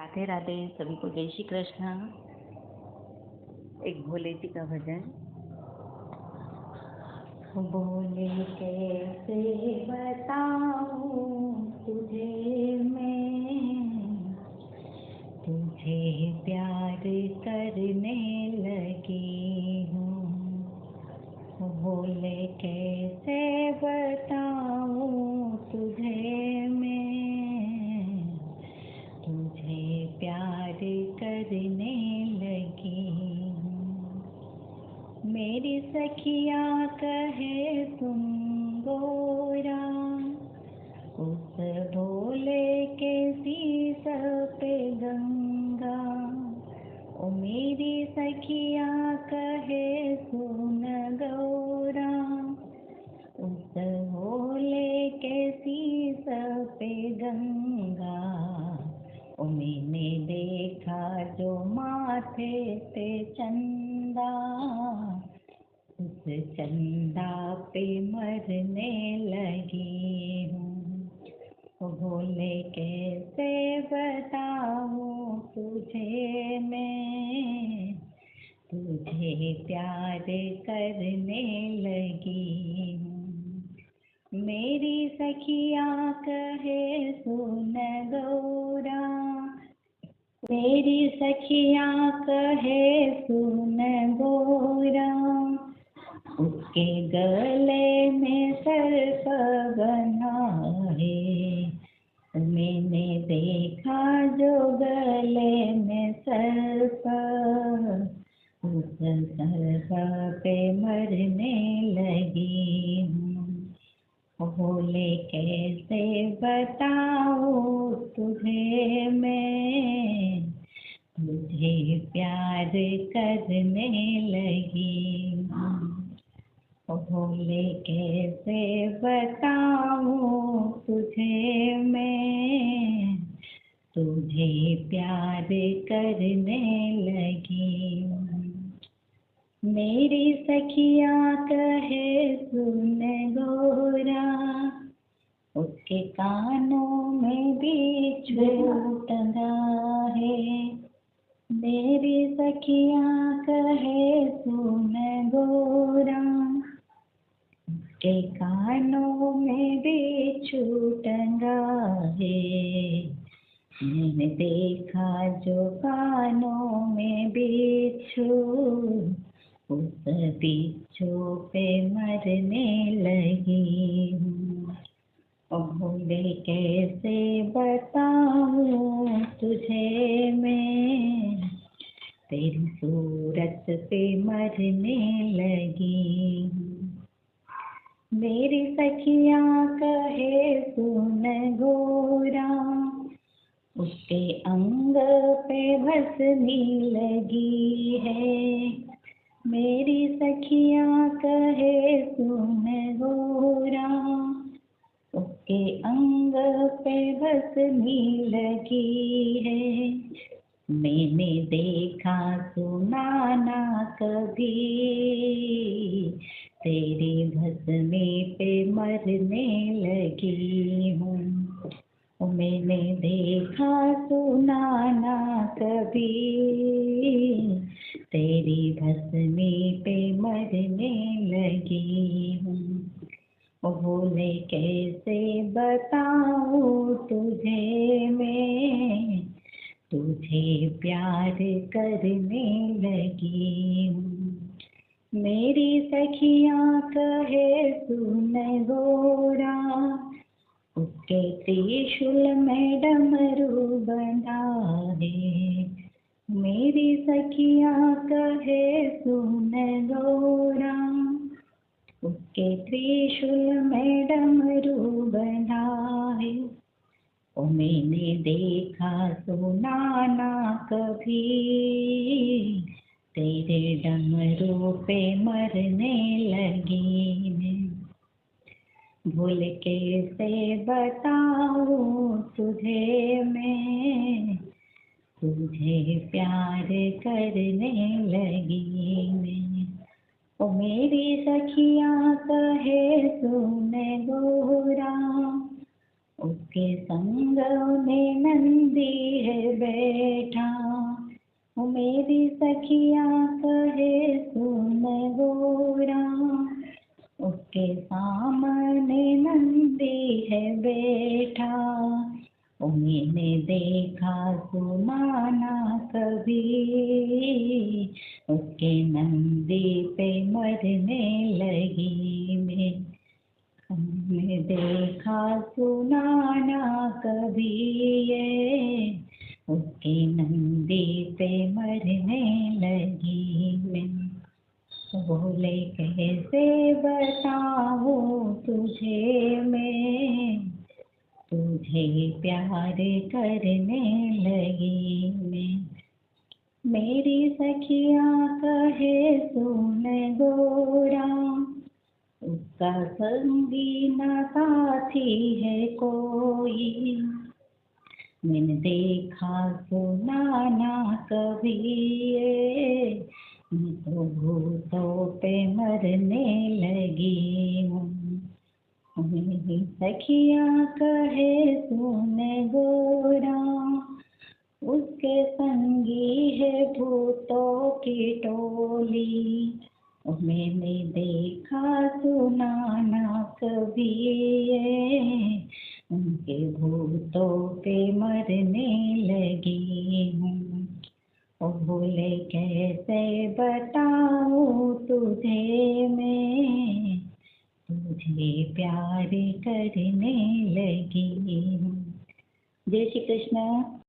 राधे राधे, सभी को जय श्री कृष्ण। एक भोले जी का भजन। बोले कैसे बताऊं तुझे मैं, तुझे प्यार करने लगी हूँ। बोले कैसे बताऊं तुझे मैं, तुझे प्यार करने लगी हूँ। मेरी सखिया कहे तुम गोरा, उस भोले के शीश पे गंगा। ओ मेरी सखिया कहे सुन गौरा, उस भोले के शीश पे गंगा। ओ मैंने देखा जो माथे पे चंदा, उस चंदा पे मरने लगी हूँ। भोले कैसे बताऊँ तुझे मैं, तुझे प्यार करने लगी हूँ। मेरी सखिया कहे सुन गौरा, मेरी सखिया कहे सुन गोरा, उसके गले में सर्प बना है। मैंने देखा जो गले में सर्प, उस सर्प पे मरने लगी हूँ। भोले कैसे बताऊँ तुझे मैं, तुझे प्यार करने लगी हूँ। भोले कैसे बताऊँ तुझे मैं, तुझे प्यार करने लगी हूँ। मेरी सखिया कहे सुन गोरा, उसके कानों में भी टंगा है। मेरी सखिया कहे सुन गोरा, उसके कानों में भी टंगा है। मैंने देखा जो कानों में बिच्छू, उस बिच्छू पे मरने लगी हूँ। भोले कैसे बताऊँ तुझे मैं, तेरी सूरत पे मरने लगी हूँ। मेरी सखिया कहे सुन गोरा, उसके अंग पे भस्मी लगी है। मेरी सखिया कहे सुन गोरा, उसके अंग पे भस्मी लगी है। मैंने देखा सुना ना कभी, तेरी भस्मी पे मरने लगी हूँ। मैंने देखा सुना ना कभी, तेरी भस्मी पे मरने लगी हूँ। भोले कैसे बताऊँ तुझे मैं, तुझे प्यार करने लगी हूँ। मेरी सखिया कहे सुन गोरा, उसके त्रिशूल में डमरू बंधा है। मेरी सखिया कहे सुन गोरा, उसके त्रिशूल में डमरू बंधा है। ओ मैंने देखा सुना ना कभी, तेरे डमरू पे मरने लगी मैं। भूल कैसे बताऊँ तुझे मैं, तुझे प्यार करने लगी मैं। ओ मेरी सखिया कहे सुन गोरा, उसके संग में नंदी है बैठा, वो मेरी सखिया कहे सुन गोरा, उसके सामने नंदी है बैठा, वो मैंने देखा सुना ना कभी, उसके नंदी पे मरने लगी मैंने देखा सुना ना कभी ये, उसके नंदी पे मरने लगी मैं। बोले कैसे बताऊँ तुझे मैं, तुझे प्यार करने लगी मैं। मेरी सखिया कहे सुन गोरा, उसका संगी न साथी है कोई, मैंने देखा सुना ना कभी ये, मैं तो भूतों पे मरने लगी हूँ। मेरी सखिया कहे सुन गोरा, उसके संगी है भूतों की टोली, मैंने देखा सुना ना कभी ये, उनके भूतों पे मरने लगी हूँ। ओ बोले कैसे बताऊँ तुझे मैं, तुझे प्यार करने लगी हूँ। जय श्री कृष्ण।